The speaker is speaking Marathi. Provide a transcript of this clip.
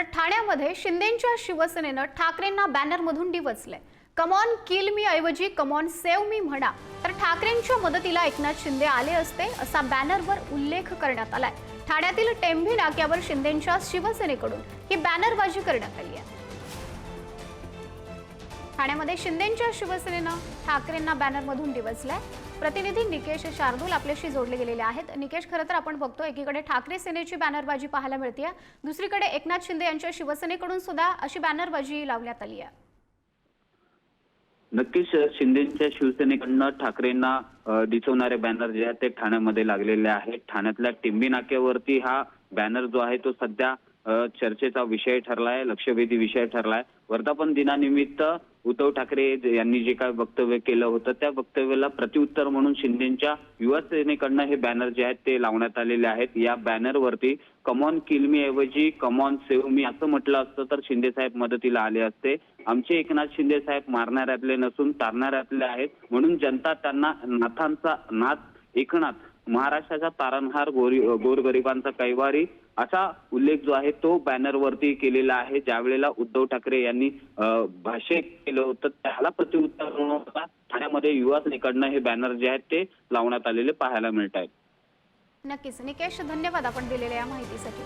तर ठाण्यामध्ये शिंदेंच्या शिवसेनेनं ठाकरेंना बॅनरमधून डिवचले। कम ऑन किल मी ऐवजी कम ऑन सेव्ह मी म्हणा तर ठाकरेंच्या मदतीला एकनाथ शिंदे आले असते असा बॅनरवर उल्लेख करण्यात आलाय। ठाण्यातील टेंभी नाक्यावर शिंदेंच्या शिवसेनेकडून ही बॅनरबाजी करण्यात आली आहे। ठाण्यामध्ये शिंदेंच्या शिवसेनेनं ठाकरेंना बॅनरमधून डिवचलंय। प्रतिनिधी निकेश शार्दूल आपल्याशी जोडले गेलेले आहेत। निकेश, खरं तर आपण बघतो एकीकडे ठाकरे सेनेची बॅनरबाजी पाहायला मिळते, दुसरीकडे एकनाथ शिंदे यांच्या शिवसेनेकडून सुद्धा अशी बॅनरबाजी लावण्यात आली आहे। नक्कीच शिंदेच्या शिवसेनेकडनं ठाकरेंना दिसवणारे बॅनर जे आहेत ते ठाण्यामध्ये लागलेले आहेत। ठाण्यातल्या टिंबी नाक्यावरती हा बॅनर जो आहे तो सध्या चर्चेचा विषय ठरलाय, लक्षवेधी विषय ठरलाय। वर्धापन दिनानिमित्त उद्धव ठाकरे यांनी जे काय वक्तव्य केलं होतं त्या वक्तव्याला प्रत्युत्तर म्हणून शिंदेच्या युवा सेनेकडनं हे बॅनर जे आहेत ते लावण्यात आलेले आहेत। या बॅनरवरती कम ऑन किल मी ऐवजी कम ऑन सेव्ह मी असं म्हटलं असतं तर शिंदे साहेब मदतीला आले असते। आमचे एकनाथ शिंदे साहेब मारणाऱ्यातले नसून तारणाऱ्यातले आहेत, म्हणून जनता त्यांना नाथांचा नाथ एकनाथ महाराष्ट्राचा तारणहार गोरगरिबांचा कैवारी असा उल्लेख जो आहे तो बॅनरवरती केलेला आहे। ज्यावेळेला उद्धव ठाकरे यांनी भाष्य केलं होतं त्याला प्रत्युत्तर म्हणून ठाण्यामध्ये युवा सेनेकडनं हे बॅनर जे आहेत ते लावण्यात आलेले पाहायला मिळत आहेत। नक्कीच निकेश, धन्यवाद आपण दिलेल्या या माहितीसाठी।